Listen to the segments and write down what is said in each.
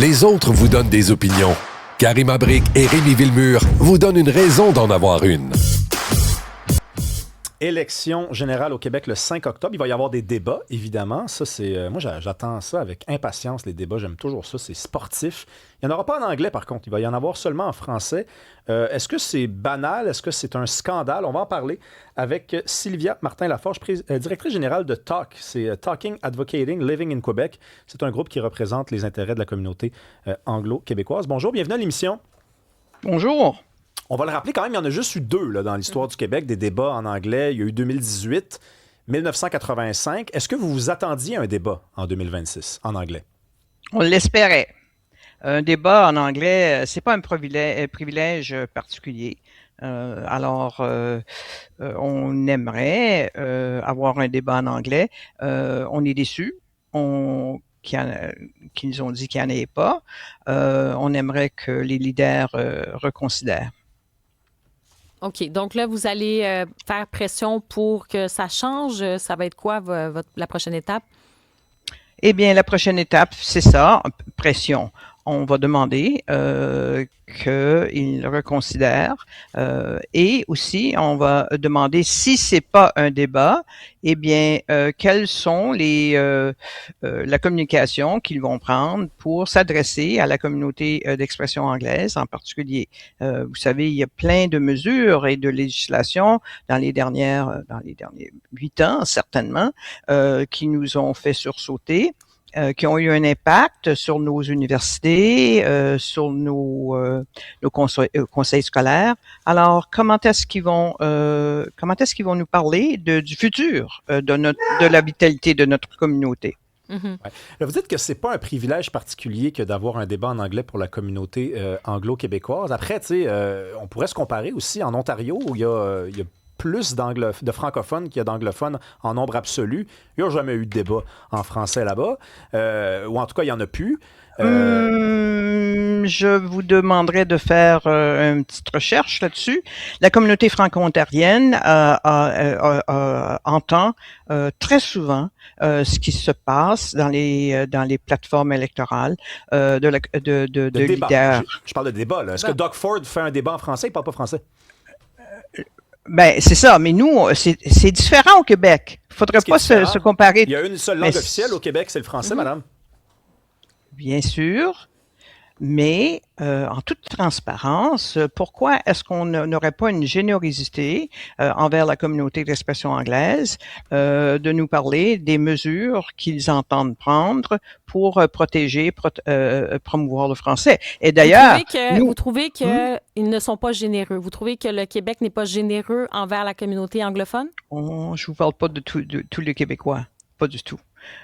Les autres vous donnent des opinions. Karima Brick et Rémi Villemur vous donnent une raison d'en avoir une. Élection générale au Québec le 5 octobre. Il va y avoir des débats, évidemment. Ça, c'est moi, j'attends ça avec impatience, les débats. J'aime toujours ça. C'est sportif. Il n'y en aura pas en anglais, par contre. Il va y en avoir seulement en français. Est-ce que c'est banal? Est-ce que c'est un scandale? On va en parler avec Sylvia Martin-Laforge, directrice générale de TALK. C'est Talking, Advocating, Living in Quebec. C'est un groupe qui représente les intérêts de la communauté anglo-québécoise. Bonjour, bienvenue à l'émission. Bonjour. On va le rappeler quand même, il y en a juste eu deux là, dans l'histoire du Québec, des débats en anglais. Il y a eu 2018, 1985. Est-ce que vous vous attendiez à un débat en 2026 en anglais? On l'espérait. Un débat en anglais, c'est pas un privilège particulier. On aimerait avoir un débat en anglais. On est déçus. Qu'ils ont dit qu'il n'y en avait pas. On aimerait que les leaders reconsidèrent. OK. Donc là, vous allez faire pression pour que ça change. Ça va être quoi la prochaine étape? Eh bien, la prochaine étape, c'est ça, pression. On va demander qu'ils reconsidèrent et aussi on va demander si c'est pas un débat, eh bien quelles sont la communication qu'ils vont prendre pour s'adresser à la communauté d'expression anglaise en particulier. Vous savez, il y a plein de mesures et de législations dans les derniers 8 ans certainement qui nous ont fait sursauter. Qui ont eu un impact sur nos universités, sur nos conseils scolaires. Alors, comment est-ce qu'ils vont nous parler du futur de la vitalité de notre communauté? Mm-hmm. Ouais. Là, vous dites que c'est pas un privilège particulier que d'avoir un débat en anglais pour la communauté anglo-québécoise. Après, tu sais, on pourrait se comparer aussi en Ontario où il y a plus de francophones qu'il y a d'anglophones en nombre absolu. Il n'y a jamais eu de débat en français là-bas, ou en tout cas, il n'y en a plus. Je vous demanderais de faire une petite recherche là-dessus. La communauté franco-ontarienne entend très souvent ce qui se passe dans les plateformes électorales de leaders. Je parle de débat, là. Est-ce que Doug Ford fait un débat en français? Il ne parle pas français. Ben, c'est ça, mais nous, c'est différent au Québec. Il ne faudrait pas se comparer. Il y a une seule langue officielle au Québec, c'est le français, madame. Bien sûr, mais en toute transparence, pourquoi est-ce qu'on n'aurait pas une générosité envers la communauté d'expression anglaise de nous parler des mesures qu'ils entendent prendre pour protéger, promouvoir le français? Et d'ailleurs, vous trouvez qu'ils ne sont pas généreux? Vous trouvez que le Québec n'est pas généreux envers la communauté anglophone? Je ne vous parle pas de tous les Québécois, pas du tout.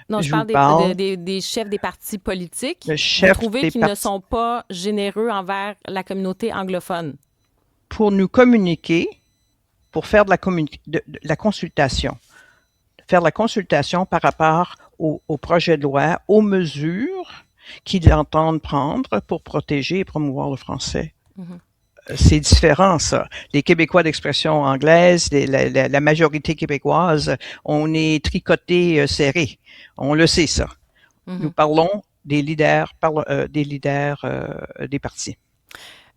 Non, je parle des chefs des partis politiques. Vous trouvez qu'ils ne sont pas généreux envers la communauté anglophone? Pour nous communiquer, pour faire de la consultation. Faire de la consultation par rapport au projet de loi, aux mesures qu'ils entendent prendre pour protéger et promouvoir le français. Mm-hmm. C'est différent, ça. Les Québécois d'expression anglaise, la majorité québécoise, on est tricotés serrés. On le sait, ça. Mm-hmm. Nous parlons des leaders des partis.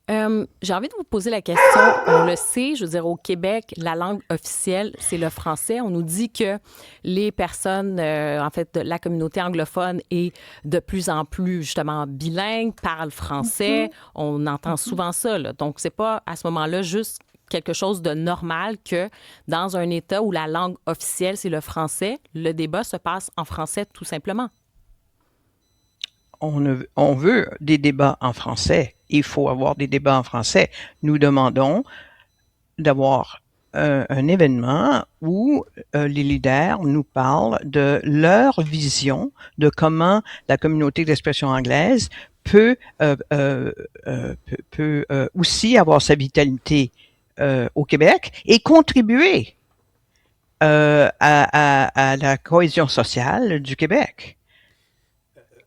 J'ai envie de vous poser la question. On le sait, je veux dire, au Québec, la langue officielle, c'est le français. On nous dit que les personnes, en fait, de la communauté anglophone est de plus en plus, justement, bilingue, parle français. Mm-hmm. On entend souvent ça, là. Donc, c'est pas, à ce moment-là, juste quelque chose de normal que dans un État où la langue officielle, c'est le français, le débat se passe en français, tout simplement. On veut des débats en français. Il faut avoir des débats en français. Nous demandons d'avoir un événement où les leaders nous parlent de leur vision de comment la communauté d'expression anglaise peut aussi avoir sa vitalité au Québec et contribuer à la cohésion sociale du Québec.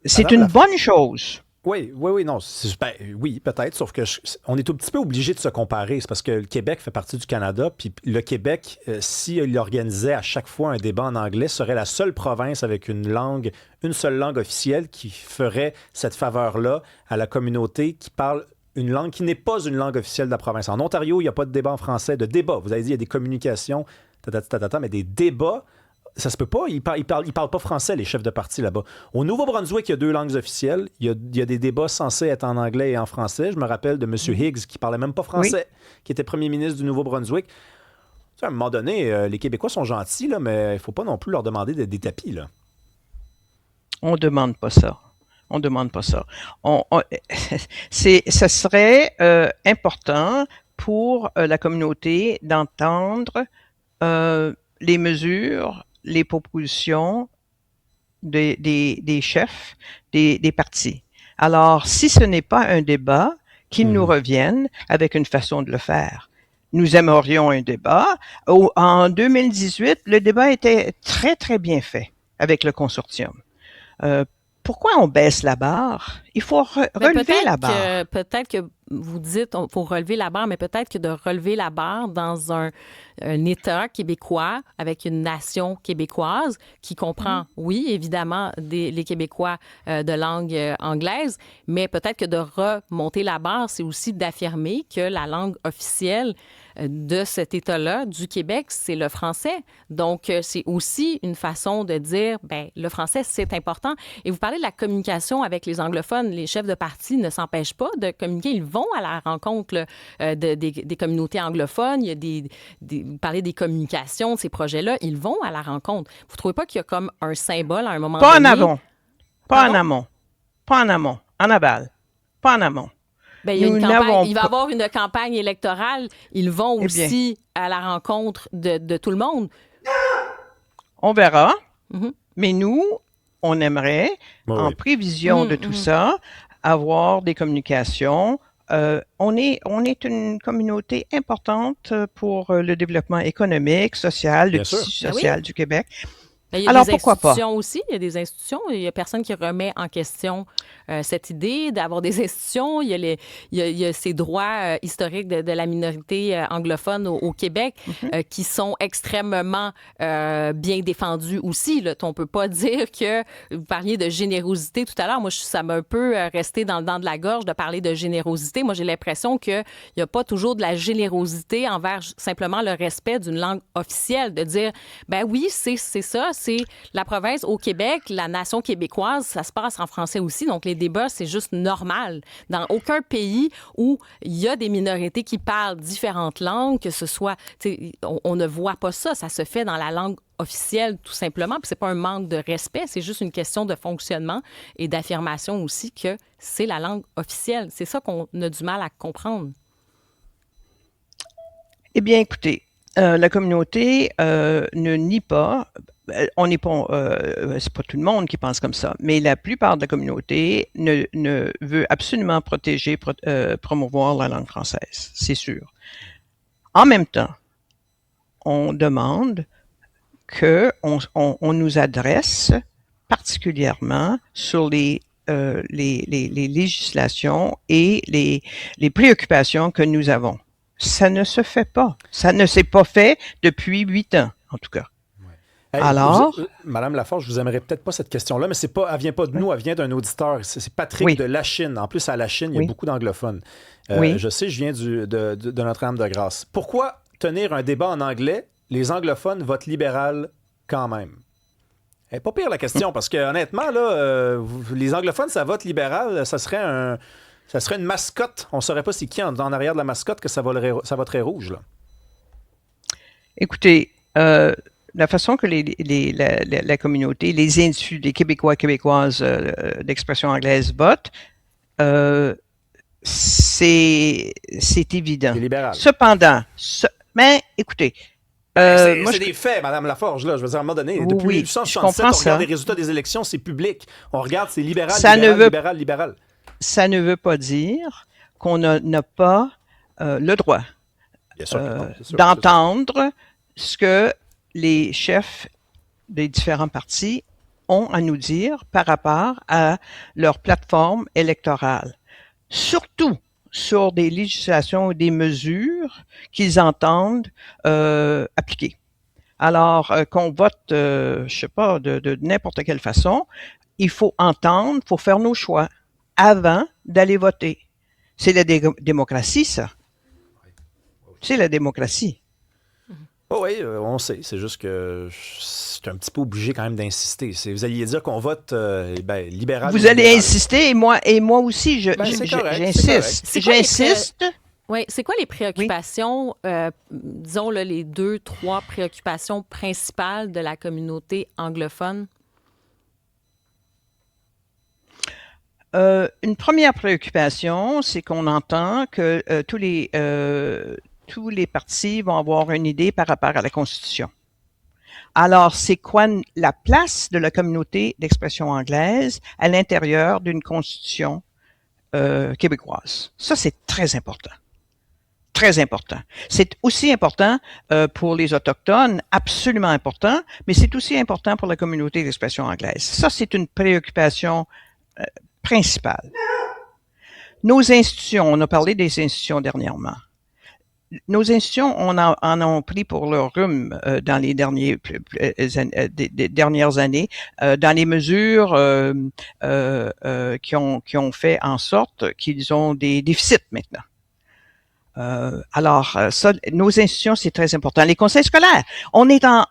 C'est une bonne chose. Oui, non. Oui, peut-être, sauf que on est un petit peu obligé de se comparer. C'est parce que le Québec fait partie du Canada, puis le Québec, s'il organisait à chaque fois un débat en anglais, serait la seule province avec une seule langue officielle qui ferait cette faveur-là à la communauté qui parle une langue qui n'est pas une langue officielle de la province. En Ontario, il n'y a pas de débat en français, de débat. Vous avez dit, il y a des communications, mais des débats. Ça se peut pas. Ils parlent pas français, les chefs de parti là-bas. Au Nouveau-Brunswick, il y a 2 langues officielles. Il y a des débats censés être en anglais et en français. Je me rappelle de M. Higgs qui parlait même pas français, qui était premier ministre du Nouveau-Brunswick. Tu sais, à un moment donné, les Québécois sont gentils, là, mais il faut pas non plus leur demander des tapis. Là. On demande pas ça. On demande pas ça. Ce serait important pour la communauté d'entendre les mesures, les propositions des chefs des partis. Alors, si ce n'est pas un débat, qu'ils nous reviennent avec une façon de le faire. Nous aimerions un débat. En 2018, le débat était très, très bien fait avec le consortium. Pourquoi on baisse la barre? Il faut relever la barre. Peut-être que vous dites qu'il faut relever la barre, mais peut-être que de relever la barre dans un État québécois avec une nation québécoise qui comprend, oui, évidemment, les Québécois de langue anglaise, mais peut-être que de remonter la barre, c'est aussi d'affirmer que la langue officielle de cet État-là, du Québec, c'est le français. Donc, c'est aussi une façon de dire, bien, le français, c'est important. Et vous parlez de la communication avec les anglophones. Les chefs de parti ne s'empêchent pas de communiquer. Ils vont à la rencontre des communautés anglophones. Il y a vous parlez des communications, de ces projets-là. Ils vont à la rencontre. Vous ne trouvez pas qu'il y a comme un symbole à un moment donné? Pas en avant. Pas en amont. Pas en amont. En aval. Pas en amont. Bien, il va y avoir une campagne électorale. Ils vont aussi à la rencontre de tout le monde. On verra. Mais nous, on aimerait, en prévision de tout ça, avoir des communications. On est une communauté importante pour le développement économique, social, le tissu social du Québec. Il y a des institutions aussi, il y a des institutions, il y a personne qui remet en question cette idée d'avoir des institutions. Il y a ces droits historiques de la minorité anglophone au Québec qui sont extrêmement bien défendus aussi. Là. On ne peut pas dire que, vous parliez de générosité tout à l'heure, moi ça m'a un peu resté dans le dent de la gorge de parler de générosité. Moi j'ai l'impression qu'il n'y a pas toujours de la générosité envers simplement le respect d'une langue officielle, de dire, ben oui, c'est ça, c'est la province au Québec, la nation québécoise, ça se passe en français aussi. Donc, les débats, c'est juste normal. Dans aucun pays où il y a des minorités qui parlent différentes langues, que ce soit... On ne voit pas ça. Ça se fait dans la langue officielle, tout simplement. Puis c'est pas un manque de respect, c'est juste une question de fonctionnement et d'affirmation aussi que c'est la langue officielle. C'est ça qu'on a du mal à comprendre. Eh bien, écoutez, la communauté ne nie pas... On n'est pas, c'est pas tout le monde qui pense comme ça, mais la plupart de la communauté ne veut absolument protéger, promouvoir la langue française, c'est sûr. En même temps, on demande qu'on nous adresse particulièrement sur les législations et les préoccupations que nous avons. Ça ne se fait pas. Ça ne s'est pas fait depuis 8 ans, en tout cas. Hey, alors, Madame Laforge, je vous aimerais peut-être pas cette question-là, mais elle vient pas de nous, elle vient d'un auditeur. C'est Patrick de Lachine. En plus, à Lachine, il y a beaucoup d'anglophones. Je sais, je viens de Notre-Dame-de-Grâce. Pourquoi tenir un débat en anglais? Les anglophones votent libéral quand même. Pas pire la question, parce que honnêtement, là, les anglophones, ça vote libéral, ça serait une mascotte. On ne saurait pas c'est qui en arrière de la mascotte que ça voterait rouge. Là. Écoutez, la façon que la communauté, les individus, les Québécois et Québécoises d'expression anglaise votent, c'est évident. C'est libéral. Cependant, mais écoutez, c'est des faits, Mme Laforge. Là, je veux dire, à un moment donné, depuis 1867, on regarde les résultats des élections, c'est public. On regarde, c'est libéral, libéral. Ça ne veut pas dire qu'on n'a pas le droit d'entendre ce que les chefs des différents partis ont à nous dire par rapport à leur plateforme électorale, surtout sur des législations ou des mesures qu'ils entendent appliquer. Alors, qu'on vote, je sais pas, de n'importe quelle façon, il faut entendre, il faut faire nos choix avant d'aller voter. C'est la démocratie, ça. C'est la démocratie. Oh oui, on sait. C'est juste que c'est un petit peu obligé quand même d'insister. Vous alliez dire qu'on vote libéral. Vous allez insister et moi aussi, j'insiste. J'insiste. Oui, c'est quoi les préoccupations, disons là, les 2-3 préoccupations principales de la communauté anglophone? Une première préoccupation, c'est qu'on entend que tous les partis vont avoir une idée par rapport à la Constitution. Alors, c'est quoi la place de la communauté d'expression anglaise à l'intérieur d'une Constitution québécoise? Ça, c'est très important. Très important. C'est aussi important pour les Autochtones, absolument important, mais c'est aussi important pour la communauté d'expression anglaise. Ça, c'est une préoccupation principale. Nos institutions, on a parlé des institutions dernièrement. Nos institutions en ont pris pour leur rhume dans les dernières années, dans les mesures qui ont fait en sorte qu'ils ont des déficits maintenant. Alors, ça, nos institutions, c'est très important. Les conseils scolaires, on est en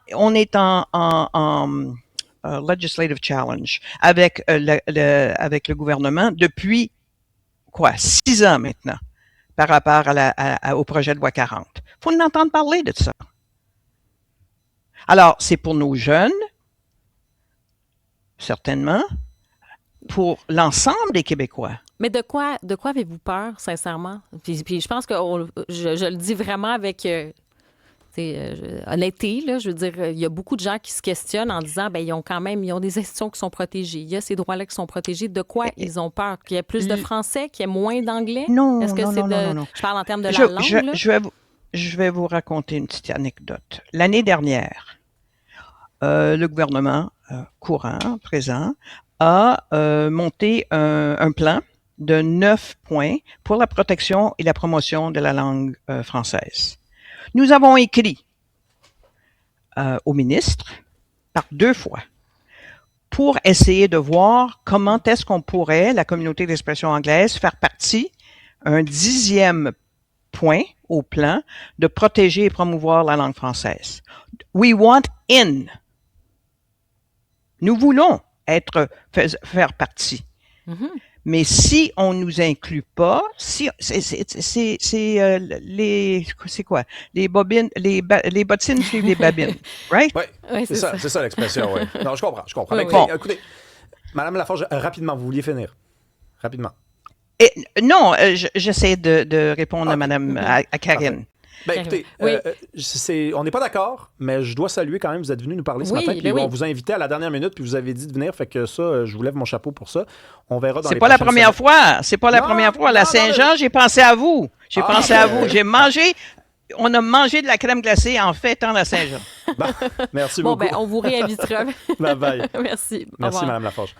legislative challenge avec le gouvernement depuis 6 ans maintenant par rapport au projet de loi 40. Faut en entendre parler de ça. Alors, c'est pour nos jeunes, certainement, pour l'ensemble des Québécois. Mais de quoi avez-vous peur, sincèrement? Puis je pense que je le dis vraiment avec honnêteté, là, je veux dire, il y a beaucoup de gens qui se questionnent en disant, ils ont des institutions qui sont protégées. Il y a ces droits-là qui sont protégés. De quoi ils ont peur? Qu'il y ait plus de français, qu'il y ait moins d'anglais? Non, Est-ce que non. Je parle en termes de la langue, là? Je vais vous raconter une petite anecdote. L'année dernière, le gouvernement présent, a monté un plan de 9 points pour la protection et la promotion de la langue française. Nous avons écrit au ministre par 2 fois pour essayer de voir comment est-ce qu'on pourrait, la communauté d'expression anglaise, faire partie, un 10e point au plan, de protéger et promouvoir la langue française. We want in. Nous voulons faire partie. Mm-hmm. Mais si on nous inclut pas, c'est quoi? Les bottines suivent les babines, right? Oui, c'est ça l'expression, oui. Non, je comprends. Oui, mais écoutez, Madame Laforge, rapidement, vous vouliez finir. Rapidement. Non, j'essaie de répondre à Madame, à Karine. Écoutez, on n'est pas d'accord, mais je dois saluer quand même, vous êtes venu nous parler ce matin, puis on vous a invité à la dernière minute, puis vous avez dit de venir, fait que ça, je vous lève mon chapeau pour ça. On verra dans les prochaines semaines. C'est pas la première fois. La Saint-Jean, j'ai pensé à vous. On a mangé de la crème glacée en fêtant la Saint-Jean. Merci beaucoup. On vous réinvitera. Bye bye. Merci. Merci, Madame Laforge.